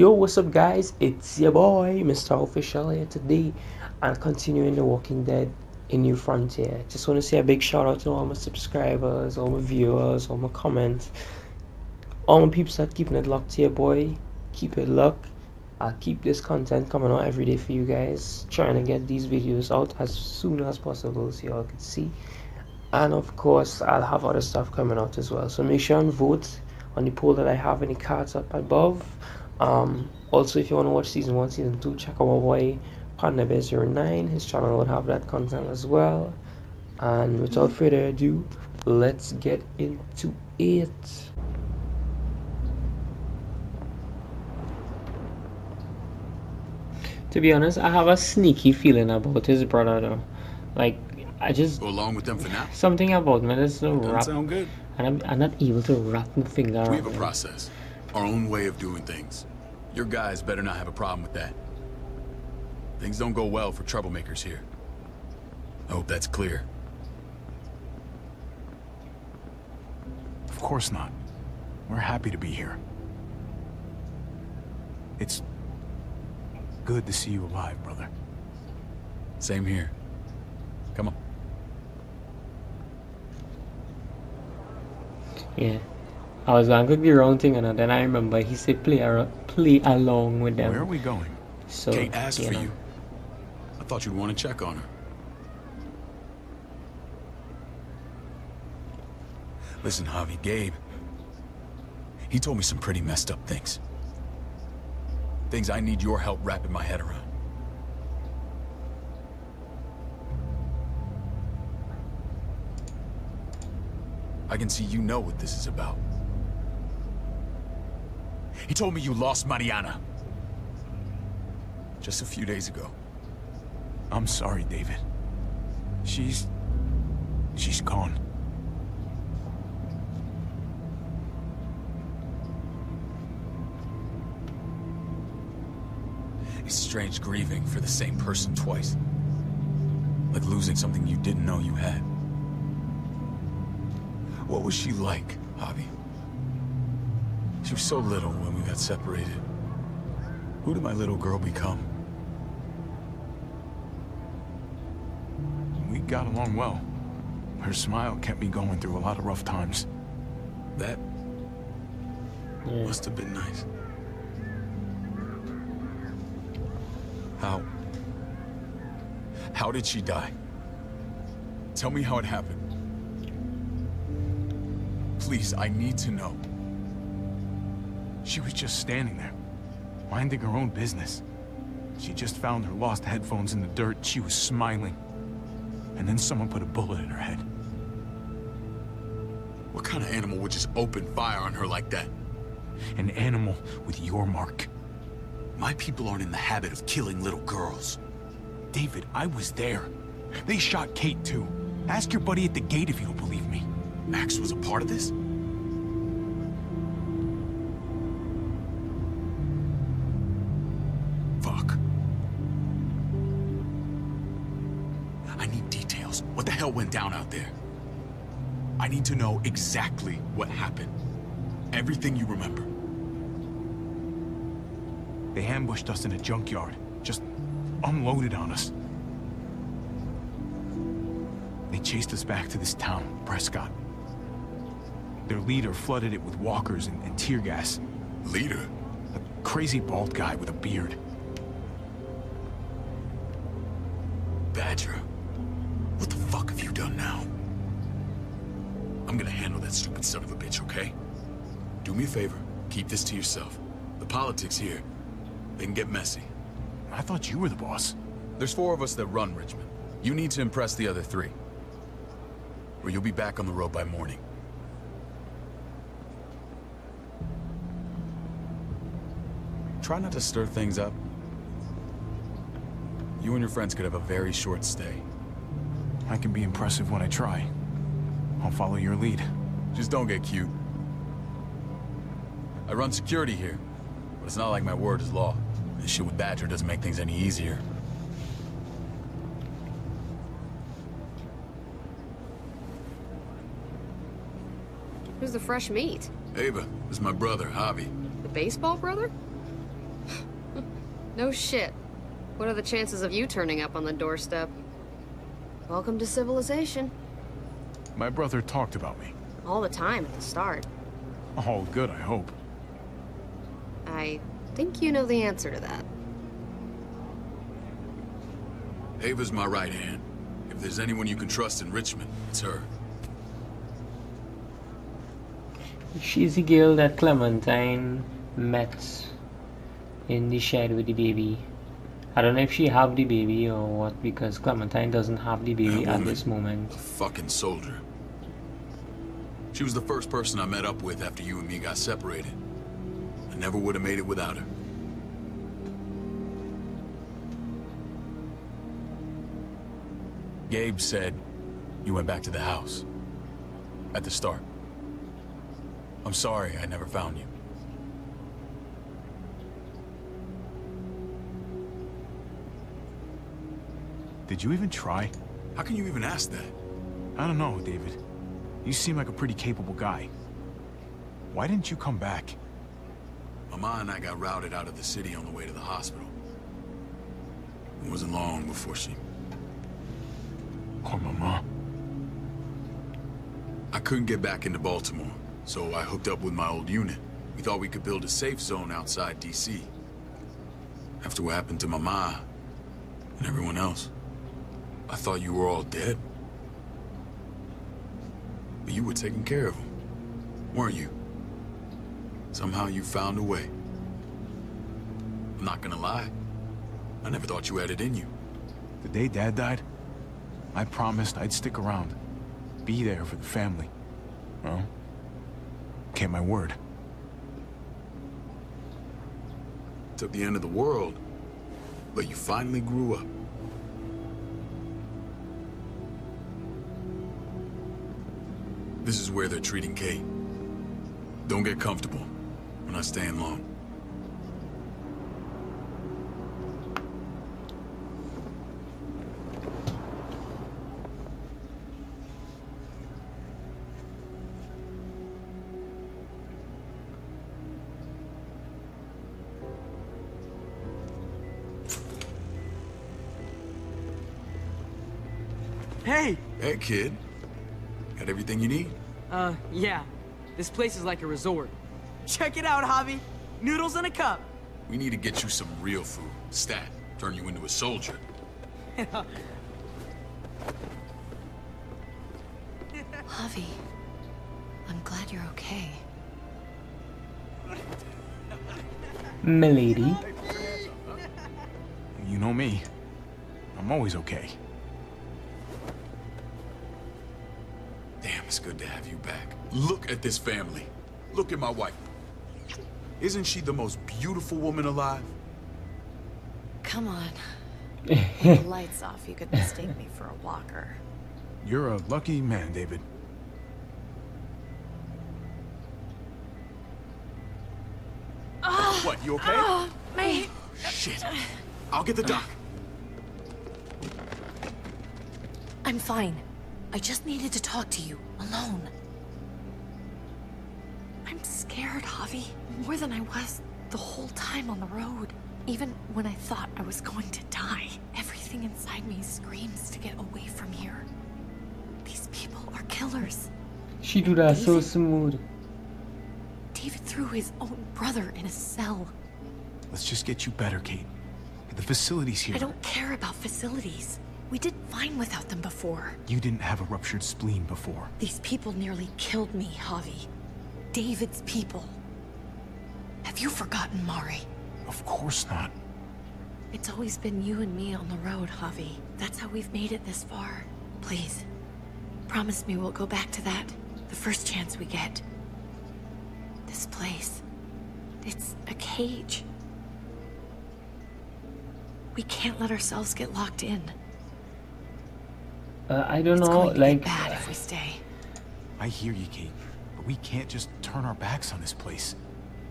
Yo, what's up, guys? It's your boy, Mr. Official here today, and continuing the Walking Dead in New Frontier. Just want to say a big shout out to all my subscribers, all my viewers, all my comments, all my peeps that keeping it locked here, boy. Keep it locked. I'll keep this content coming out every day for you guys, trying to get these videos out as soon as possible so y'all can see. And of course, I'll have other stuff coming out as well. So make sure and vote on the poll that I have in the cards up above. Also, if you want to watch season 1, season 2, check out my boy PandaBear09. His channel will have that content as well. And without further ado, let's get into it. To be honest, I have a sneaky feeling about his brother though. Like, I just go along with them for now. Something about me that's no wrap. Sound good. And I'm not able to wrap my finger around. We have a process, our own way of doing things. Your guys better not have a problem with that. Things don't go well for troublemakers here. I hope that's clear. Of course not. We're happy to be here. It's good to see you alive, brother. Same here. Come on. Yeah. I was gonna cook the wrong thing and then I remember he said play along with them. Where are we going? So Kate asked for you. I thought you'd want to check on her. Listen, Javi, Gabe. He told me some pretty messed up things. Things I need your help wrapping my head around. I can see you know what this is about. He told me you lost Mariana. Just a few days ago. I'm sorry, David. She's gone. It's strange grieving for the same person twice. Like losing something you didn't know you had. What was she like, Javi? She was so little when we got separated. Who did my little girl become? We got along well. Her smile kept me going through a lot of rough times. That must have been nice. How did she die? Tell me how it happened. Please, I need to know. She was just standing there, minding her own business. She just found her lost headphones in the dirt. She was smiling. And then someone put a bullet in her head. What kind of animal would just open fire on her like that? An animal with your mark. My people aren't in the habit of killing little girls. David, I was there. They shot Kate too. Ask your buddy at the gate if you don't believe me. Max was a part of this? Fuck. I need details. What the hell went down out there? I need to know exactly what happened. Everything you remember. They ambushed us in a junkyard. Just unloaded on us. They chased us back to this town, Prescott. Their leader flooded it with walkers and tear gas. Leader? A crazy bald guy with a beard. Badger, what the fuck have you done now? I'm gonna handle that stupid son of a bitch, okay? Do me a favor, keep this to yourself. The politics here, they can get messy. I thought you were the boss. There's 4 of us that run Richmond. You need to impress the other 3. Or you'll be back on the road by morning. Try not to stir things up. You and your friends could have a very short stay. I can be impressive when I try. I'll follow your lead. Just don't get cute. I run security here, but it's not like my word is law. This shit with Badger doesn't make things any easier. Who's the fresh meat? Ava, this is my brother, Javi. The baseball brother? No shit. What are the chances of you turning up on the doorstep? Welcome to civilization. My brother talked about me. All the time at the start. All good, I hope. I think you know the answer to that. Ava's my right hand. If there's anyone you can trust in Richmond, it's her. She's the girl that Clementine met in the shed with the baby. I don't know if she have the baby or what, because Clementine doesn't have the baby at this moment. A fucking soldier. She was the first person I met up with after you and me got separated. I never would have made it without her. Gabe said you went back to the house. At the start. I'm sorry I never found you. Did you even try? How can you even ask that? I don't know, David. You seem like a pretty capable guy. Why didn't you come back? Mama and I got routed out of the city on the way to the hospital. It wasn't long before she... Poor Mama. I couldn't get back into Baltimore, so I hooked up with my old unit. We thought we could build a safe zone outside D.C. After what happened to Mama and everyone else, I thought you were all dead. But you were taking care of them, weren't you? Somehow you found a way. I'm not gonna lie. I never thought you had it in you. The day Dad died, I promised I'd stick around. Be there for the family. Well, kept my word. Took the end of the world, but you finally grew up. This is where they're treating Kate. Don't get comfortable. We're not staying long. Hey! Hey, kid. Got everything you need? Yeah. This place is like a resort. Check it out, Javi. Noodles in a cup. We need to get you some real food. Stat. Turn you into a soldier. Javi, I'm glad you're okay. Milady. You know me. I'm always okay. Damn, it's good to have you back. Look at this family. Look at my wife. Isn't she the most beautiful woman alive? Come on. With the lights off, you could mistake me for a walker. You're a lucky man, David. What, you okay? My... Shit. I'll get the doc. I'm fine. I just needed to talk to you, alone. I'm scared, Javi. More than I was the whole time on the road. Even when I thought I was going to die, everything inside me screams to get away from here. These people are killers. She do that so David? smooth. David threw his own brother in a cell. Let's just get you better, Kate. The facility's here. I don't care about facilities. We did fine without them before. You didn't have a ruptured spleen before. These people nearly killed me, Javi. David's people. Have you forgotten, Mari? Of course not. It's always been you and me on the road, Javi. That's how we've made it this far. Please, promise me we'll go back to that the first chance we get. This place, it's a cage. We can't let ourselves get locked in. I don't It's know, going to like... get bad if we stay. I hear you, Kate. But we can't just turn our backs on this place.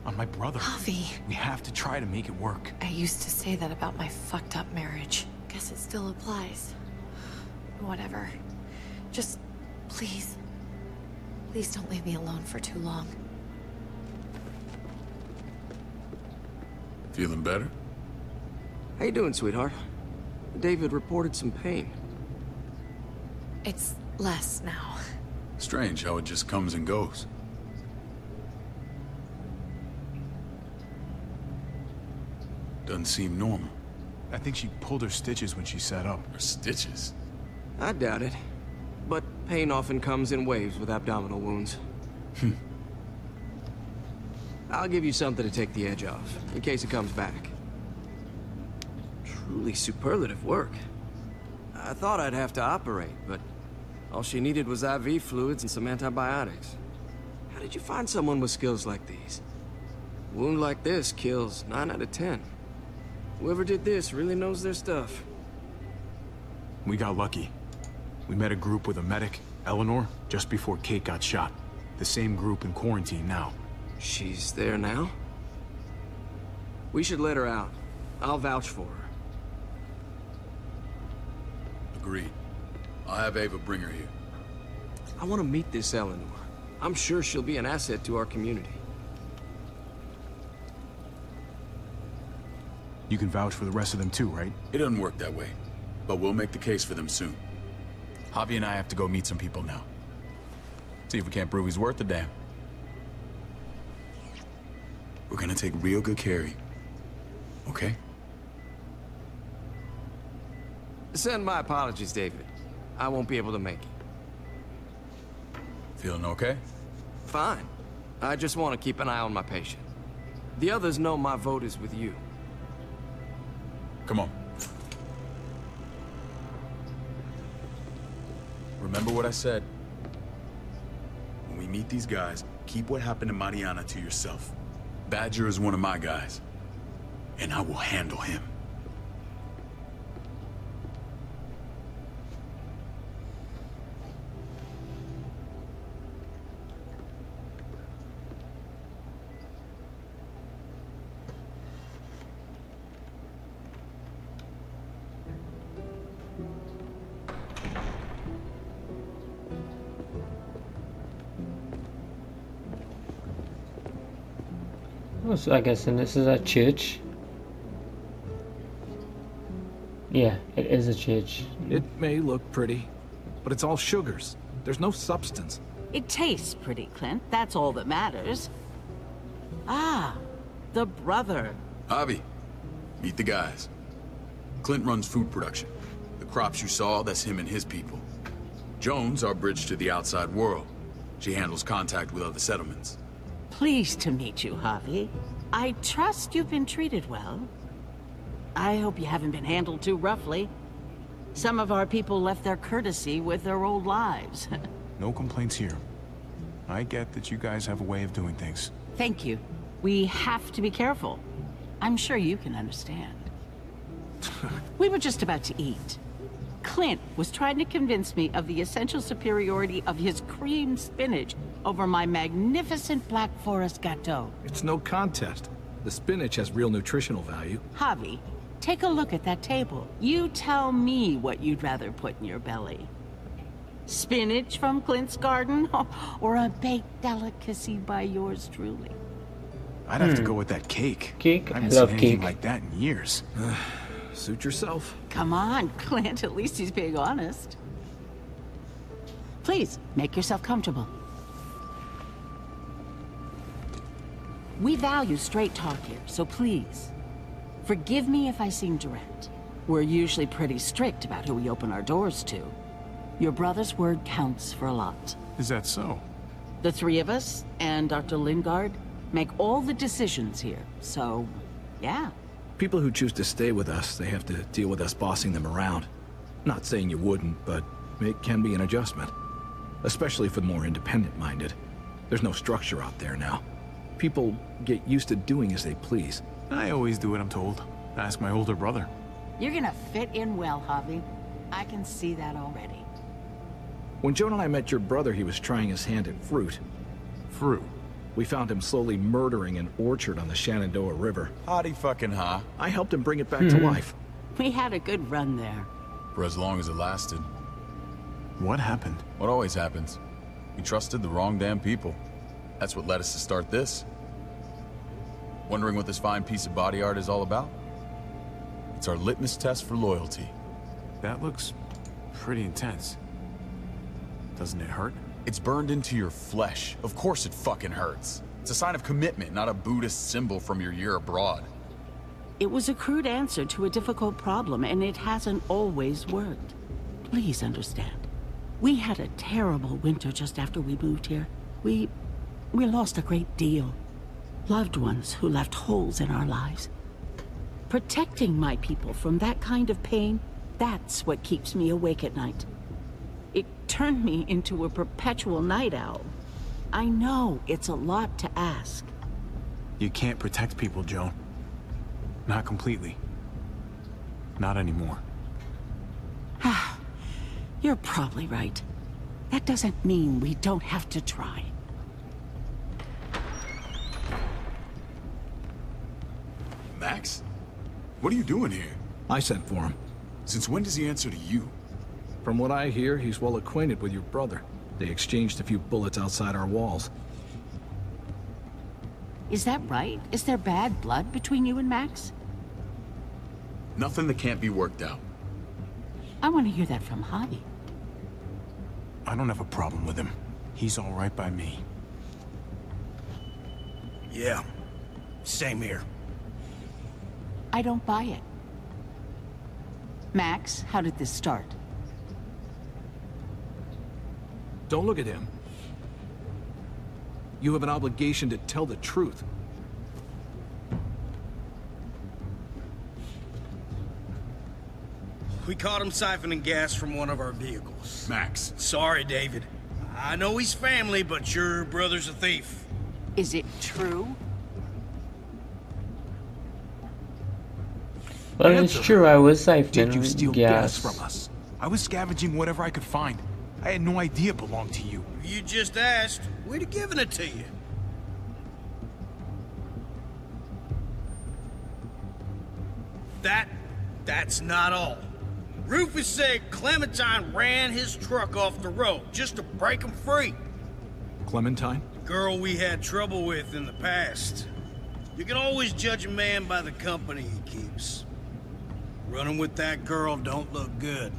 On my brother. Javi. We have to try to make it work. I used to say that about my fucked up marriage. Guess it still applies. Whatever. Just, please. Please don't leave me alone for too long. Feeling better? How you doing, sweetheart? David reported some pain. It's less now. Strange how it just comes and goes. Doesn't seem normal. I think she pulled her stitches when she sat up. Her stitches? I doubt it. But pain often comes in waves with abdominal wounds. I'll give you something to take the edge off, in case it comes back. Truly superlative work. I thought I'd have to operate, but all she needed was IV fluids and some antibiotics. How did you find someone with skills like these? A wound like this kills 9 out of 10. Whoever did this really knows their stuff. We got lucky. We met a group with a medic, Eleanor, just before Kate got shot. The same group in quarantine now. She's there now? We should let her out. I'll vouch for her. Agreed. I'll have Ava bring her here. I want to meet this Eleanor. I'm sure she'll be an asset to our community. You can vouch for the rest of them too, right? It doesn't work that way, but we'll make the case for them soon. Javi and I have to go meet some people now. See if we can't prove he's worth a damn. We're gonna take real good care of you. Okay? Send my apologies, David. I won't be able to make it. Feeling okay? Fine. I just want to keep an eye on my patient. The others know my vote is with you. Come on. Remember what I said. When we meet these guys, keep what happened to Mariana to yourself. Badger is one of my guys, and I will handle him. Oh, so I guess, and this is a church. Yeah, it is a church. It may look pretty, but it's all sugars. There's no substance. It tastes pretty, Clint. That's all that matters. Ah, the brother. Javi, meet the guys. Clint runs food production. The crops you saw, that's him and his people. Jones, our bridge to the outside world. She handles contact with other settlements. Pleased to meet you, Javi. I trust you've been treated well. I hope you haven't been handled too roughly. Some of our people left their courtesy with their old lives. No complaints here. I get that you guys have a way of doing things. Thank you. We have to be careful. I'm sure you can understand. We were just about to eat. Clint was trying to convince me of the essential superiority of his cream spinach over my magnificent Black Forest gâteau. It's no contest. The spinach has real nutritional value. Javi, take a look at that table. You tell me what you'd rather put in your belly. Spinach from Clint's garden, or a baked delicacy by yours truly? I'd have to go with that cake. Cake? I I haven't love seen anything cake. like that in years. Suit yourself. Come on, Clint, at least he's being honest. Please, make yourself comfortable. We value straight talk here, so please, forgive me if I seem direct. We're usually pretty strict about who we open our doors to. Your brother's word counts for a lot. Is that so? The three of us, and Dr. Lingard, make all the decisions here, so, yeah. People who choose to stay with us, they have to deal with us bossing them around. Not saying you wouldn't, but it can be an adjustment. Especially for the more independent-minded. There's no structure out there now. People get used to doing as they please. I always do what I'm told. Ask my older brother. You're gonna fit in well, Javi. I can see that already. When Joan and I met your brother, he was trying his hand at fruit. Fruit. We found him slowly murdering an orchard on the Shenandoah River. Howdy fucking ha. I helped him bring it back to life. We had a good run there. For as long as it lasted. What happened? What always happens. We trusted the wrong damn people. That's what led us to start this. Wondering what this fine piece of body art is all about? It's our litmus test for loyalty. That looks pretty intense. Doesn't it hurt? It's burned into your flesh. Of course it fucking hurts. It's a sign of commitment, not a Buddhist symbol from your year abroad. It was a crude answer to a difficult problem, and it hasn't always worked. Please understand. We had a terrible winter just after we moved here. We lost a great deal. Loved ones who left holes in our lives. Protecting my people from that kind of pain, that's what keeps me awake at night. It turned me into a perpetual night owl. I know it's a lot to ask. You can't protect people, Joan. Not completely. Not anymore. You're probably right. That doesn't mean we don't have to try. Max? What are you doing here? I sent for him. Since when does he answer to you? From what I hear, he's well acquainted with your brother. They exchanged a few bullets outside our walls. Is that right? Is there bad blood between you and Max? Nothing that can't be worked out. I want to hear that from Javi. I don't have a problem with him. He's all right by me. Yeah, same here. I don't buy it. Max, how did this start? Don't look at him. You have an obligation to tell the truth. We caught him siphoning gas from one of our vehicles. Max. Sorry, David. I know he's family, but your brother's a thief. Is it true? Well, it's true, I was Did you siphoning steal gas. gas from us? I was scavenging whatever I could find. I had no idea it belonged to you. You just asked, we'd have given it to you. That's not all. Rufus said Clementine ran his truck off the road just to break him free. Clementine? Girl we had trouble with in the past. You can always judge a man by the company he keeps. Running with that girl don't look good.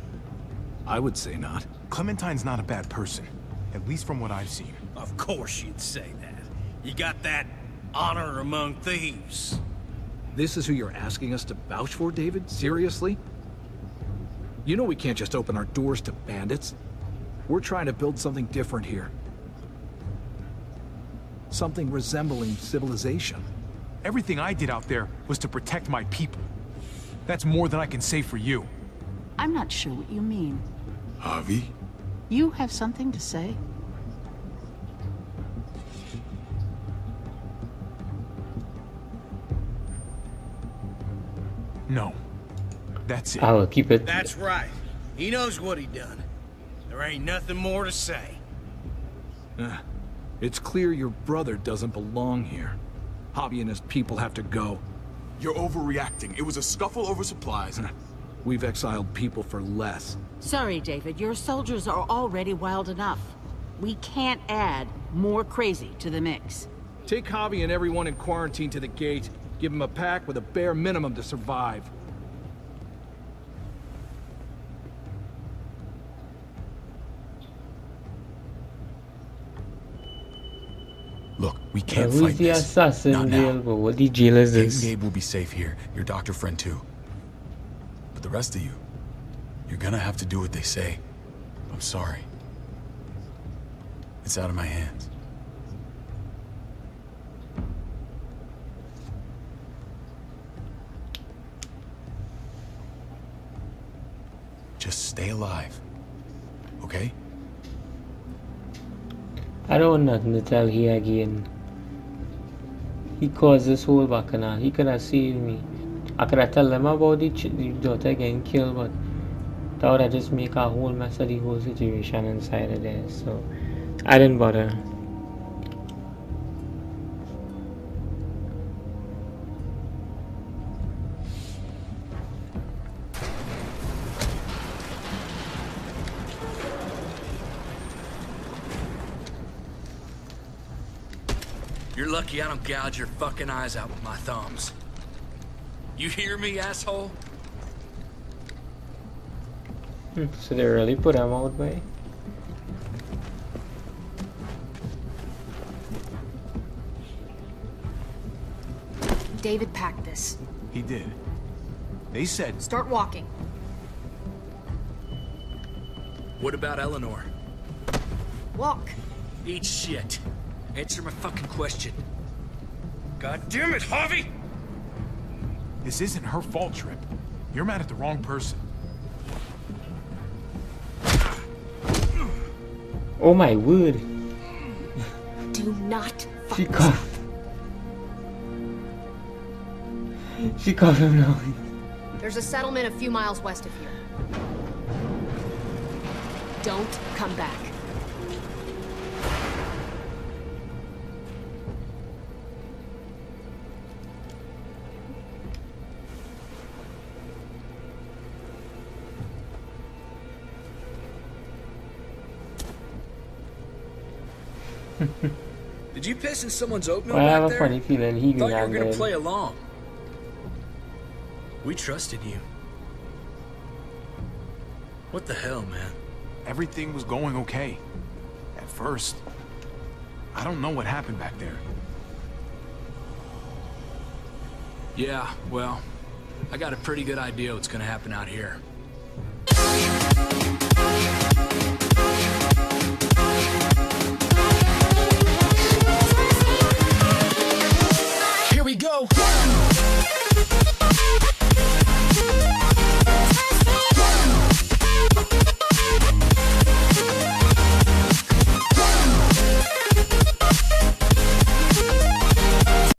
I would say not. Clementine's not a bad person, at least from what I've seen. Of course you'd say that. You got that honor among thieves. This is who you're asking us to vouch for, David? Seriously? You know we can't just open our doors to bandits. We're trying to build something different here. Something resembling civilization. Everything I did out there was to protect my people. That's more than I can say for you. I'm not sure what you mean. Javi? You have something to say? No. That's it. I will keep it. That's right. He knows what he done. There ain't nothing more to say. It's clear your brother doesn't belong here. Javi and his people have to go. You're overreacting. It was a scuffle over supplies. We've exiled people for less. Sorry, David. Your soldiers are already wild enough. We can't add more crazy to the mix. Take Javi and everyone in quarantine to the gate. Give them a pack with a bare minimum to survive. Look, we can't Who's fight the this. assassin Not jail? now. But what the jail is Kate and this? Gabe will be safe here. Your doctor friend too. But the rest of you, you're gonna have to do what they say. I'm sorry. It's out of my hands. Just stay alive. Okay? I don't want nothing to tell he again. He caused this whole bacchanal. He could have saved me. I could have told them about the daughter getting killed, but that would have just make a whole mess of the whole situation inside of there. So I didn't bother. You're lucky I don't gouge your fucking eyes out with my thumbs. You hear me, asshole? So they really put him out, boy. David packed this. He did. They said... Start walking. What about Eleanor? Walk. Eat shit. Answer my fucking question. God damn it, Javi! This isn't her fault, Trip. You're mad at the wrong person. Oh my word. Do not fuck She caught. She caught him now. There's a settlement a few miles west of here. Don't come back. Did you piss in someone's oatmeal I have back a there? funny feeling he Thought you were gonna landed. play along. We trusted you. What the hell, man? Everything was going okay. At first. I don't know what happened back there. Yeah, well, I got a pretty good idea what's gonna happen out here.